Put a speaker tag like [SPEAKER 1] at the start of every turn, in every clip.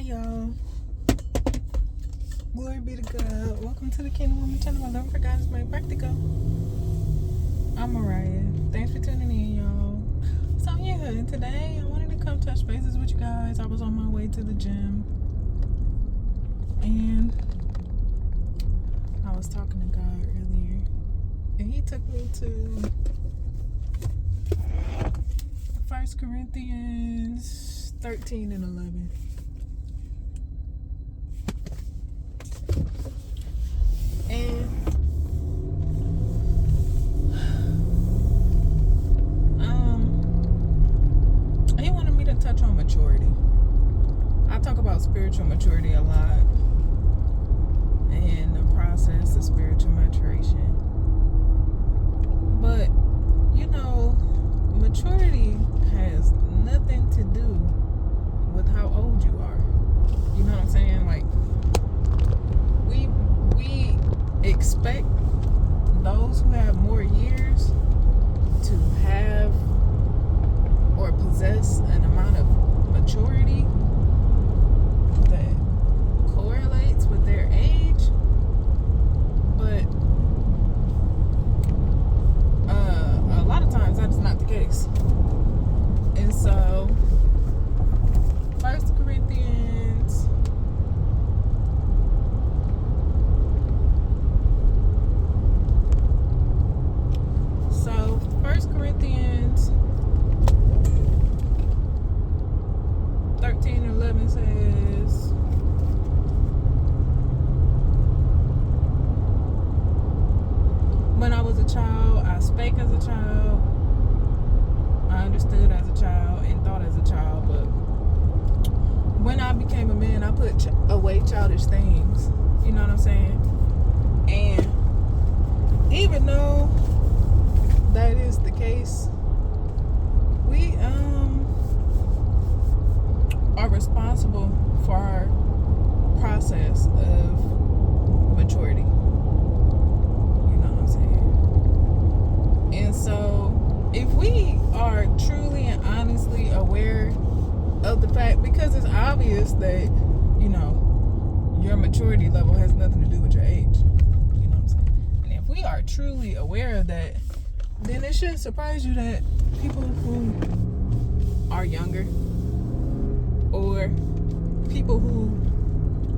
[SPEAKER 1] Hi y'all. Glory be to God. Welcome to the Kingdom Woman channel. My love for God is made practical. I'm Mariah. Thanks for tuning in, y'all. So yeah, today I wanted to come touch bases with you guys. I was on my way to the gym and I was talking to God earlier and he took me to 1 Corinthians 13 and 11. And he wanted me to touch on maturity. I talk about spiritual maturity a lot and the process of spiritual maturation. But, you know, maturity has nothing to do with how old you are. You know what I'm saying? Like, we expect those who have more years to have or possess an amount of maturity that correlates with their age, but a lot of times that's not the case. And so 1 Corinthians First Corinthians 13 and 11 says, when I was a child, I spake as a child, I understood as a child, and thought as a child, but when I became a man, I put away childish things. You know what I'm saying? And even though that is the case, we are responsible for our process of maturity. You know what I'm saying? And so if we are truly and honestly aware of the fact, because it's obvious that, you know, your maturity level has nothing to do with your age. You know what I'm saying? And if we are truly aware of that, then it shouldn't surprise you that people who are younger or people who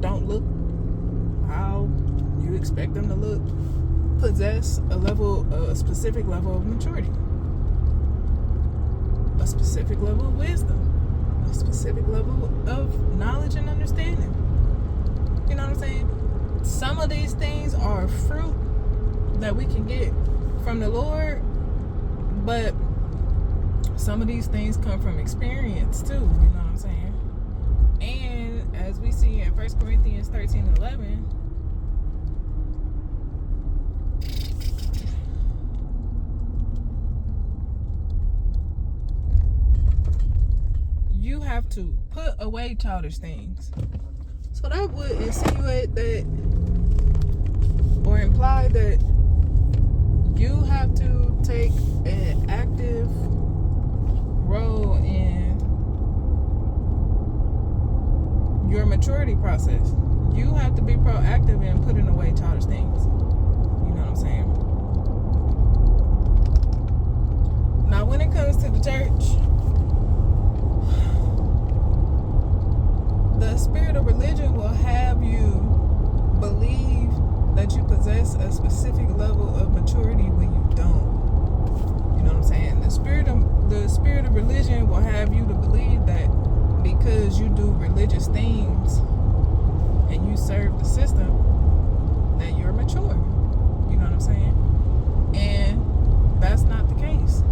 [SPEAKER 1] don't look how you expect them to look possess a specific level of maturity, a specific level of wisdom, a specific level of knowledge and understanding. You know what I'm saying? Some of these things are fruit that we can get from the Lord, but some of these things come from experience too. You know what I'm saying? And as we see in 1 Corinthians 13 and 11, you have to put away childish things. So that would insinuate that or imply that you have to take an active role in your maturity process. You have to be proactive in putting away childish things. You know what I'm saying? Now, when it comes to the church, the spirit of religion will have you believe that you possess a specific level of maturity when you don't. You know what I'm saying? The spirit of religion will have you to believe that because you do religious things and you serve the system, that you're mature. You know what I'm saying? And that's not the case.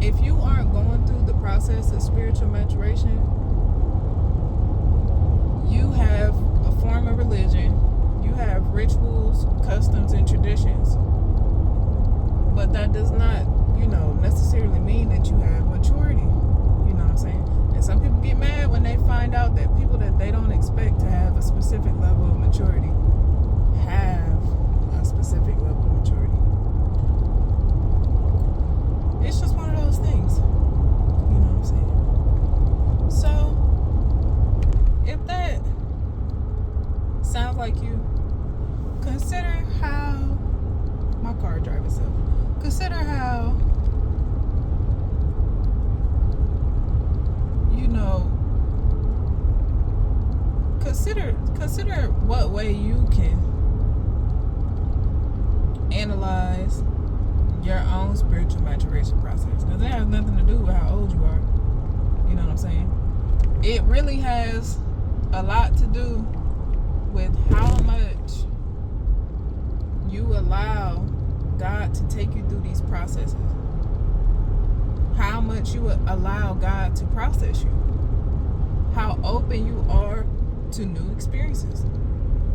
[SPEAKER 1] If you aren't going through the process of spiritual maturation, you have a form of religion, you have rituals, customs, and traditions, but that does not, necessarily mean that you have maturity. You know what I'm saying? And some people get mad when they find out that people that they don't expect to have a specific level of maturity have a specific level of maturity. It's just one of those things. You know what I'm saying? So, if consider what way you can analyze your own spiritual maturation process, because it has nothing to do with how old you are. You know what I'm saying? It really has a lot to do with how much you allow God to take you through these processes. How much you allow God to process you. How open you are to new experiences.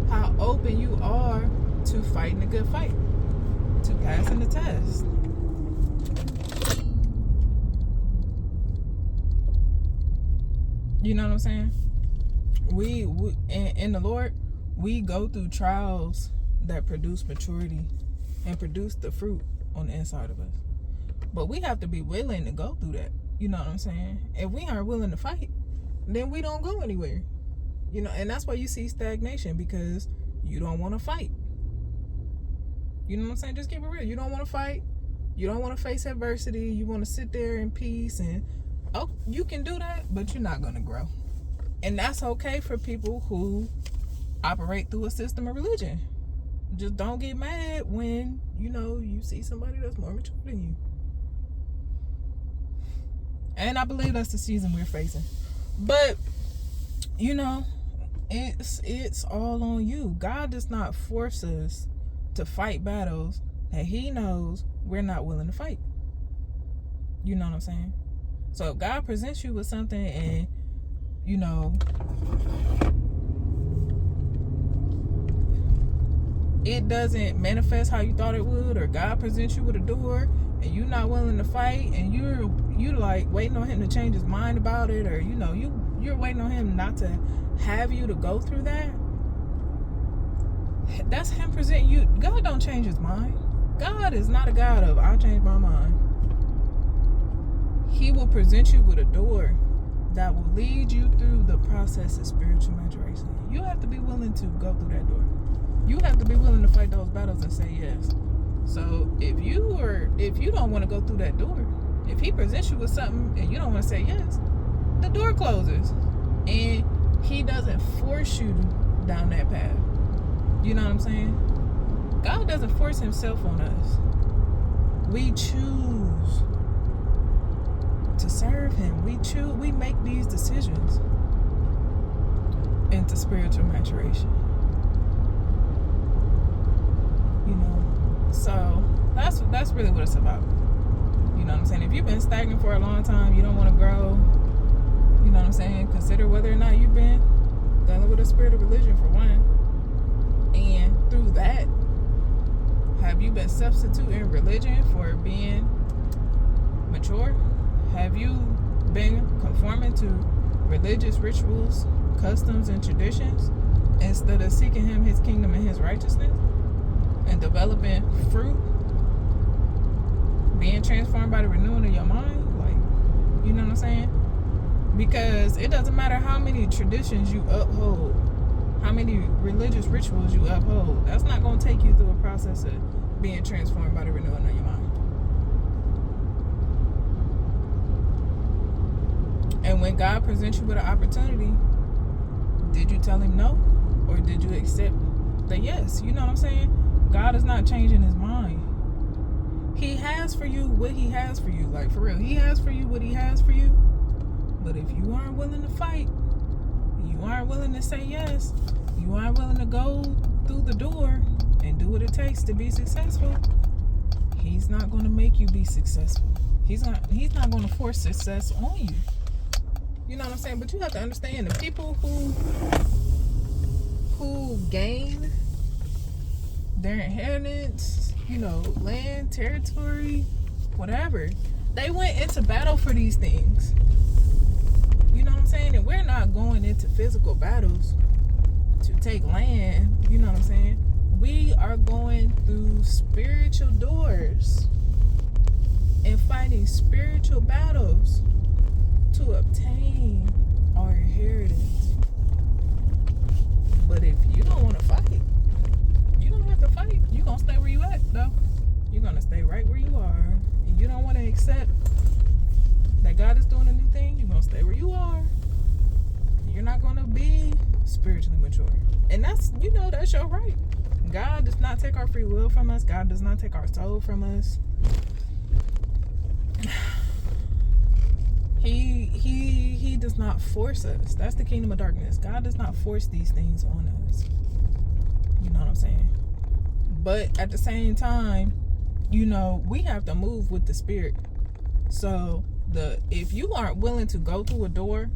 [SPEAKER 1] How open you are to fighting a good fight. To passing the test. You know what I'm saying? We in the Lord, we go through trials that produce maturity and produce the fruit on the inside of us. But we have to be willing to go through that. You know what I'm saying? If we aren't willing to fight, then we don't go anywhere. You know, and that's why you see stagnation, because you don't want to fight. You know what I'm saying? Just keep it real. You don't want to fight. You don't want to face adversity. You want to sit there in peace, and you can do that, but you're not going to grow. And that's okay for people who operate through a system of religion. Just don't get mad when, you see somebody that's more mature than you. And I believe that's the season we're facing. But, it's all on you. God does not force us to fight battles that he knows we're not willing to fight. You know what I'm saying? So if God presents you with something and, it doesn't manifest how you thought it would, or God presents you with a door and you're not willing to fight, and you're like waiting on him to change his mind about it, or you're waiting on him not to have you to go through that. That's him presenting you. God don't change his mind. God is not a God of I'll change my mind. He will present you with a door that will lead you through the process of spiritual maturation. You have to be willing to go through that door. You have to be willing to fight those battles and say yes. So if you don't want to go through that door, if he presents you with something and you don't want to say yes, the door closes. And he doesn't force you down that path. You know what I'm saying? God doesn't force himself on us. We choose to serve him. We make these decisions into spiritual maturation. So that's really what it's about. You know what I'm saying? If you've been stagnant for a long time, you don't want to grow, you know what I'm saying? Consider whether or not you've been dealing with a spirit of religion, for one. And through that, have you been substituting religion for being mature? Have you been conforming to religious rituals, customs, and traditions instead of seeking him, his kingdom, and his righteousness? And developing fruit, being transformed by the renewing of your mind, like, you know what I'm saying? Because it doesn't matter how many traditions you uphold, how many religious rituals you uphold, that's not going to take you through a process of being transformed by the renewing of your mind. And when God presents you with an opportunity, did you tell him no, or did you accept the yes? You know what I'm saying? God is not changing his mind. He has for you what he has for you. Like, for real. He has for you what he has for you. But if you aren't willing to fight, you aren't willing to say yes, you aren't willing to go through the door and do what it takes to be successful, he's not going to make you be successful. He's not going to force success on you. You know what I'm saying? But you have to understand, the people who gain their inheritance, land, territory, whatever, they went into battle for these things. You know what I'm saying? And we're not going into physical battles to take land. You know what I'm saying? We are going through spiritual doors and fighting spiritual battles to obtain our inheritance. But if you don't want to fight, you don't have to fight. You're going to stay where you at, though. You're going to stay right where you are. And you don't want to accept that God is doing a new thing. You're going to stay where you are. You're not going to be spiritual spiritually mature. And that's, that's your right. God does not take our free will from us. God does not take our soul from us. He does not force us. That's the kingdom of darkness. God does not force these things on us. You know what I'm saying? But at the same time, we have to move with the spirit. So if you aren't willing to go through a door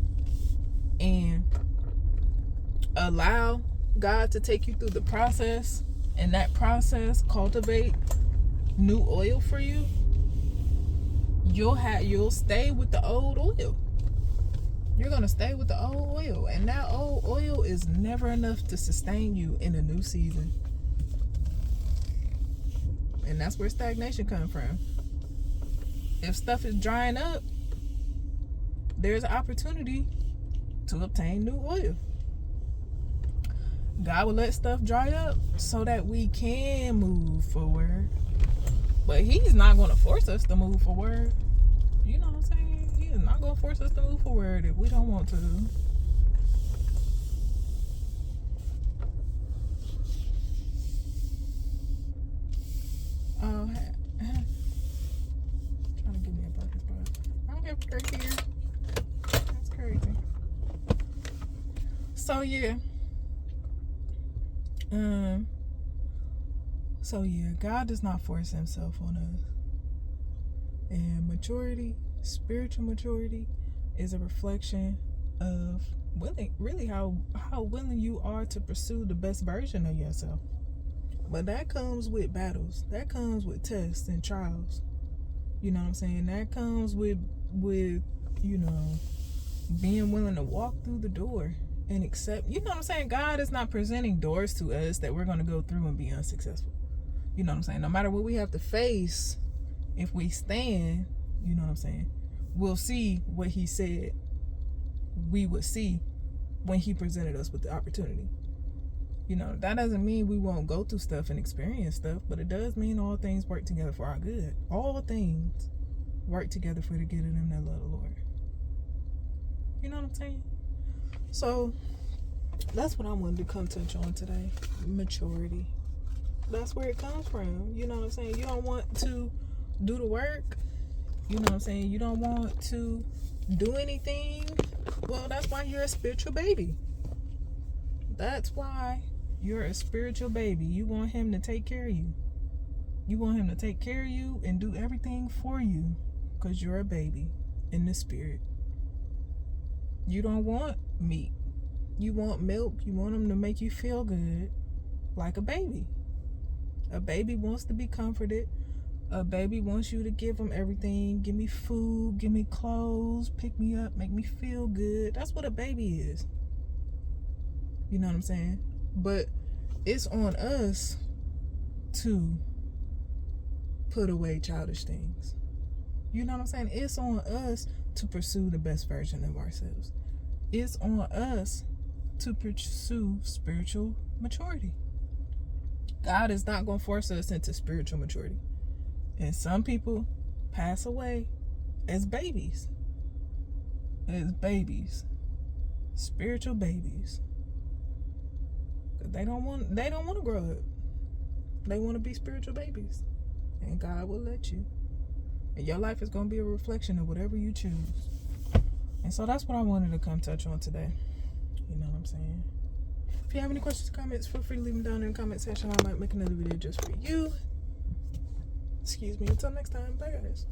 [SPEAKER 1] and allow God to take you through the process, and that process cultivate new oil for you, you'll stay with the old oil. You're gonna stay with the old oil, and that old oil is never enough to sustain you in a new season. And that's where stagnation comes from. If stuff is drying up, there's an opportunity to obtain new oil. God will let stuff dry up so that we can move forward. But he's not going to force us to move forward. You know what I'm saying? He is not going to force us to move forward if we don't want to. Oh, trying to give me a parking spot. I don't have to right here. That's crazy. So yeah. God does not force himself on us. And maturity, spiritual maturity, is a reflection of really how willing you are to pursue the best version of yourself. But that comes with battles. That comes with tests and trials. You know what I'm saying? That comes with being willing to walk through the door and accept. You know what I'm saying? God is not presenting doors to us that we're going to go through and be unsuccessful. You know what I'm saying? No matter what we have to face, if we stand, you know what I'm saying, we'll see what he said we would see when he presented us with the opportunity. That doesn't mean we won't go through stuff and experience stuff, but it does mean all things work together for our good. All things work together for the good of them that love the Lord. You know what I'm saying? So that's what I wanted to come touch on today. Maturity. That's where it comes from. You know what I'm saying? You don't want to do the work. You know what I'm saying? You don't want to do anything. Well, that's why you're a spiritual baby. That's why you're a spiritual baby. You want him to take care of you. You want him to take care of you and do everything for you because you're a baby in the spirit. You don't want meat. You want milk. You want him to make you feel good like a baby. A baby wants to be comforted. A baby wants you to give him everything. Give me food, give me clothes, pick me up, make me feel good. That's what a baby is. You know what I'm saying? But it's on us to put away childish things. You know what I'm saying? It's on us to pursue the best version of ourselves. It's on us to pursue spiritual maturity. God is not going to force us into spiritual maturity. And some people pass away as babies. Spiritual babies. They don't want to grow up. They want to be spiritual babies. And God will let you. And your life is going to be a reflection of whatever you choose. And so that's what I wanted to come touch on today. You know what I'm saying? If you have any questions or comments, feel free to leave them down in the comment section. I might make another video just for you. Excuse me. Until next time. Bye, guys.